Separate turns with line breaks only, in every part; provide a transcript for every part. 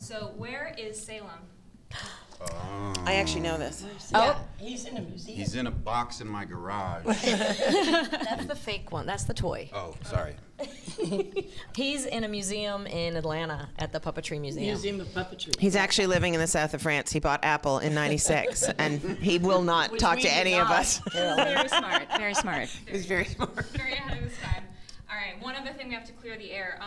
So where is Salem?
I actually know this.
Yeah, he's in a museum.
He's in a box in my garage.
That's the fake one. That's the toy.
Oh, sorry.
He's in a museum in Atlanta at the Puppetry Museum.
Museum of Puppetry.
He's actually living in the south of France. He bought Apple in '96, and he will not talk to any of us.
Very smart. Very smart.
He's very smart.
Very ahead of his time. All right. One other thing we have to clear the air.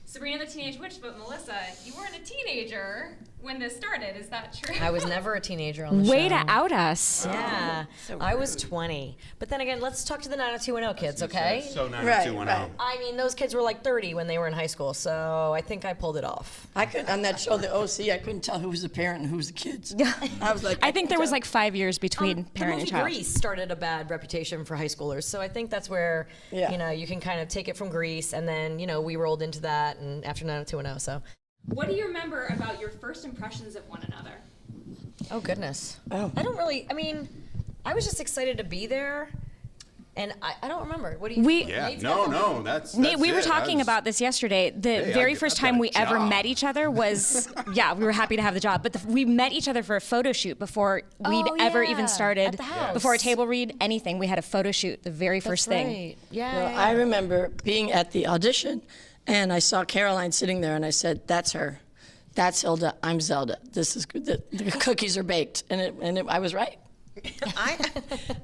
Sabrina the Teenage Witch, but Melissa, you weren't a teenager when this started. Is that true?
I was never a teenager on the show.
Way to out us.
Yeah, I was 20. But then again, let's talk to the 90210 kids, okay?
So 90210.
I mean, those kids were like 30 when they were in high school, so I think I pulled it off.
I could on that show, the OC, I couldn't tell who was the parent and who was the kids. I was like,
I think there was like 5 years between parent and
the
child.
movie Grease started a bad reputation for high schoolers, so I think that's where you know you can kind of take it from Grease, and then we rolled into that, and after 90210, so.
What do you remember about your first impressions of one another?
Oh goodness.
Oh.
I don't really. I mean, I was just excited to be there, and I don't remember. What do you?
Yeah,
Nate's
no, that's
Nate, we were
it.
talking about this yesterday. The very first time we ever met each other was, we were happy to have the job, but we met each other for a photo shoot before we'd ever even started,
at the house.
before a table read, anything. We had a photo shoot, the very first thing.
Right. Yeah.
Well, I remember being at the audition, and I saw Caroline sitting there, and I said, "That's her. That's Hilda. I'm Zelda. This is good. The cookies are baked," and I was right.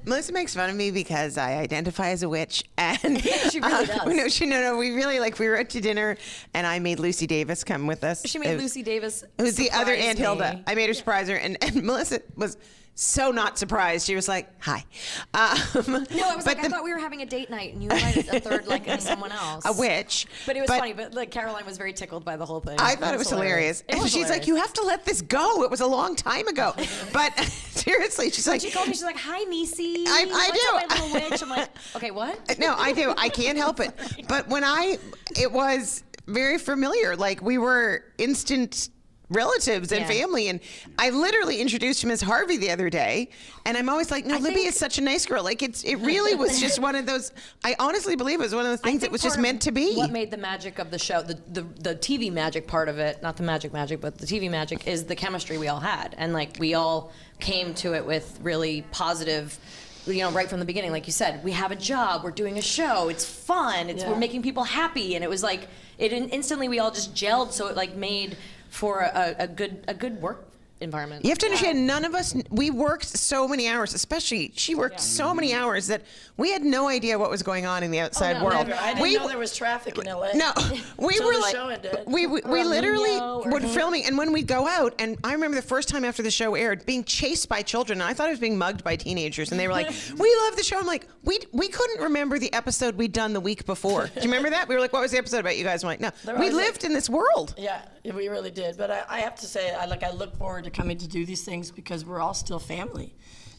Melissa makes fun of me because I identify as a witch, and
She really does.
No, we really we were out to dinner, and I made Lucy Davis come with us.
She made Lucy Davis.
Who's the other
surprise
Aunt
me.
Hilda? I made her surprise her, and Melissa was so not surprised. She was like, "Hi."
No, I was like, I thought we were having a date night, and you invited a third, someone else.
A witch.
But it was funny. But Caroline was very tickled by the whole thing.
I thought it was hilarious.
It was
She's like, "You have to let this go. It was a long time ago." But seriously, she's like,
She called me. She's like, "Hi, Niecy.
I
What's
do.
up, my little witch?" I'm like, "Okay, what?"
No, I do. I can't help it. But it was very familiar. Like, we were instant relatives and family, and I literally introduced him as Harvey the other day, and I'm always like, no, Libby is such a nice girl. Like, it really was just one of those, I honestly believe it was one of the things that was just meant to be.
What made the magic of the show, the TV magic part of it, not the magic, but the TV magic, is the chemistry we all had, and we all came to it with really positive, right from the beginning. Like you said, we have a job, we're doing a show, it's fun, we're making people happy, and it was like, instantly we all just gelled, so it made for a good work environment.
You have to understand, none of us, we worked so many hours, especially she worked so many hours that we had no idea what was going on in the outside world.
Never. I didn't know there was traffic in LA.
No, we were
the
like,
show ended.
we literally would filming, and when we'd go out, and I remember the first time after the show aired, being chased by children, and I thought I was being mugged by teenagers, and they were like, "We love the show." I'm like, we couldn't remember the episode we'd done the week before. Do you remember that? We were like, "What was the episode about?" You guys were like, "No, we lived in this world."
Yeah, we really did. But I have to say, I look forward to coming to do these things because we're all still family.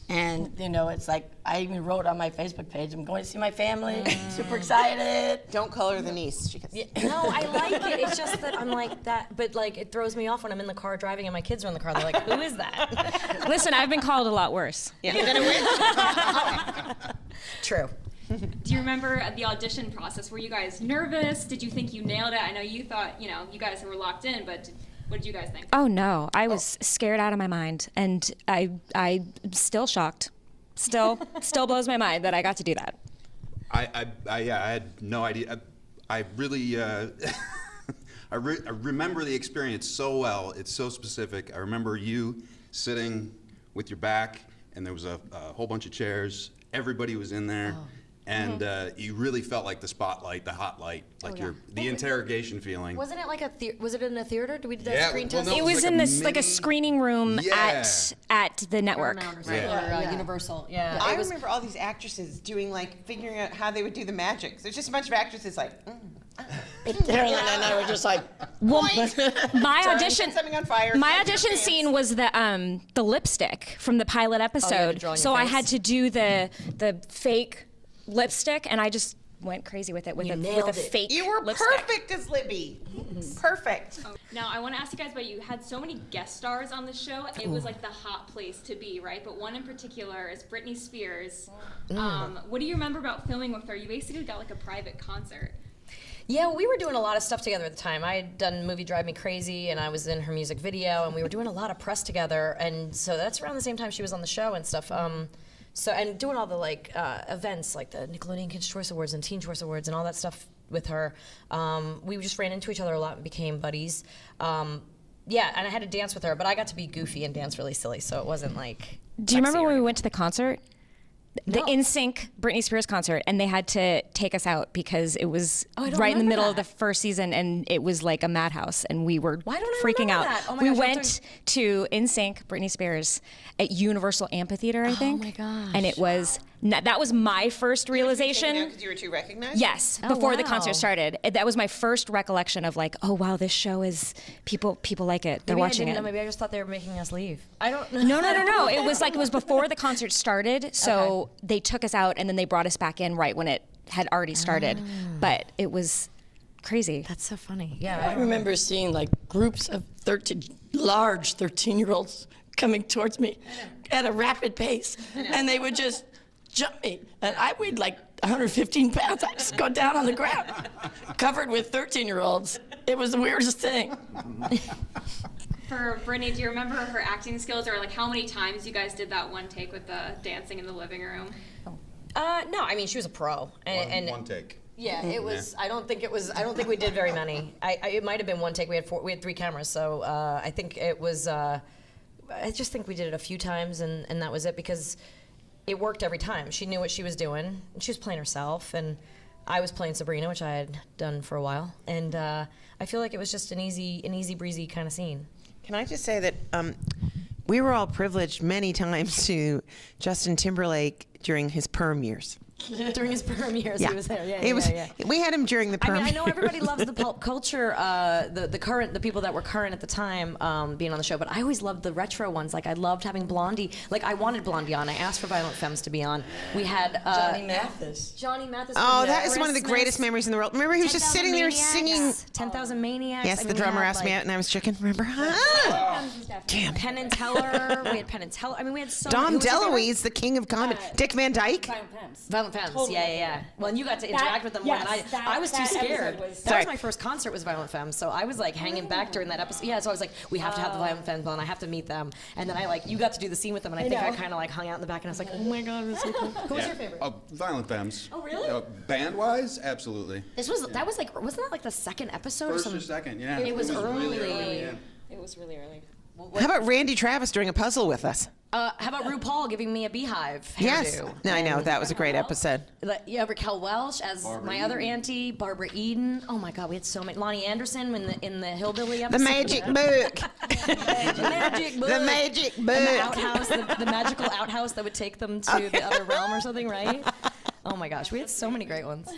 And, it's like, I even wrote on my Facebook page, I'm going to see my family, super excited.
Don't call her the niece. She gets...
No, I like it. It's just that I'm like that, but it throws me off when I'm in the car driving and my kids are in the car. They're like, "Who is that?"
Listen, I've been called a lot worse.
Yeah. You're gonna win.
True.
Do you remember the audition process? Were you guys nervous? Did you think you nailed it? I know you thought, you guys were locked in, but what did you guys think?
Oh no, I was scared out of my mind, and I still shocked. Still blows my mind that I got to do that.
I had no idea. I really I remember the experience so well. It's so specific. I remember you sitting with your back, and there was a whole bunch of chairs. Everybody was in there. And you really felt like the spotlight, the hot light, the interrogation feeling.
Wasn't it was it in a theater? Did we do that screen test?
No,
It was in this a screening room at the network.
Or Universal. Yeah.
I remember all these actresses doing figuring out how they would do the magic. There's just a bunch of actresses
Caroline and I were just like,
well, my audition,
something on fire.
my audition scene was the lipstick from the pilot episode. So I had to do the fake lipstick, and I just went crazy with it with a fake
You were
lipstick.
perfect as Libby. Perfect.
Now, I want to ask you guys about, you had so many guest stars on the show. It was the hot place to be, right? But one in particular is Britney Spears. What do you remember about filming with her? You basically got a private concert.
Yeah, we were doing a lot of stuff together at the time. I had done movie Drive Me Crazy, and I was in her music video, and we were doing a lot of press together. And so that's around the same time she was on the show and stuff. And doing all the events like the Nickelodeon Kids' Choice Awards and Teen Choice Awards and all that stuff with her. We just ran into each other a lot and became buddies. Yeah, and I had to dance with her, but I got to be goofy and dance really silly, so it wasn't like.
Do you remember when we went to the concert? The
No.
NSYNC Britney Spears concert, and they had to take us out because it was
I don't
right in the
remember
middle of
that.
the first season, and it was like a madhouse, and we were
Why don't I
freaking
remember
out.
that? Oh my
we
gosh,
went to NSYNC Britney Spears at Universal Amphitheater, I think.
my gosh.
And it was that was my first realization.
Because you were too recognized?
Yes,
Oh,
before the
wow.
concert started. That was my first recollection of like, oh wow, this show is people like it. They're
Maybe
watching
I didn't
it.
know. Maybe I just thought they were making us leave. I don't know.
No. It was before the concert started, so they took us out and then they brought us back in right when it had already started. But it was crazy.
That's so funny. Yeah.
I remember seeing like groups of large 13-year-olds coming towards me at a rapid pace, and they would just jump me, and I weighed like 115 pounds. I just go down on the ground, covered with 13-year-olds. It was the weirdest thing.
For Brittany, do you remember her acting skills, or like how many times you guys did that one take with the dancing in the living room?
No, I mean she was a pro, and
One take.
yeah, it was. I don't think we did very many. It might have been one take. We had 3 cameras, so I think it was. I just think we did it a few times, and that was it because it worked every time. She knew what she was doing. She was playing herself, and I was playing Sabrina, which I had done for a while, and I feel like it was just an easy breezy kind of scene.
Can I just say that we were all privileged many times to Justin Timberlake during his perm years.
During his perm years, he was there. Yeah.
We had him during the perm.
I mean, I know everybody loves the pulp culture, the people that were current at the time being on the show, but I always loved the retro ones. Like I loved having Blondie. Like I wanted Blondie on. I asked for Violent Femmes to be on. We had
Johnny Mathis.
Oh, that is one of the greatest memories in the world. Remember, he was just sitting there singing.
10,000 Maniacs.
Yes,
I
the
mean,
drummer
we had,
asked me out, and I was chicken. Remember? Damn.
Penn and Teller. We had Penn and Teller. I mean, we had so.
Dom
who was your favorite?
DeLuise, the king of comedy. Dick Van Dyke.
Violent Femmes.
Totally.
Yeah. Well, and you got to interact with them more than I did. I was too scared. That
Sorry.
was my first concert was Violent Femmes, so I was like hanging back during that episode. Yeah, so I was like, we have to have the Violent Femmes on. I have to meet them. And then you got to do the scene with them, and I think I kind of like hung out in the back, and I was like, oh my god, this is so cool. Who was your favorite?
Violent Femmes.
Oh, really?
Band-wise, absolutely.
Wasn't that like the second episode
First
or
or
something?
second, yeah.
It was
really
early.
early, yeah.
It was really early.
How about Randy Travis doing a puzzle with us?
How about RuPaul giving me a beehive hairdo?
Yes. No, I know. That was a great episode.
Yeah, Raquel Welch as my other auntie, Barbara Eden. Oh my God, we had so many. Lonnie Anderson in the Hillbilly episode.
The Magic Book.
The Magic Book.
The Magic Book.
And the outhouse, the magical outhouse that would take them to the other realm or something, right? Oh my gosh, we had so many great ones.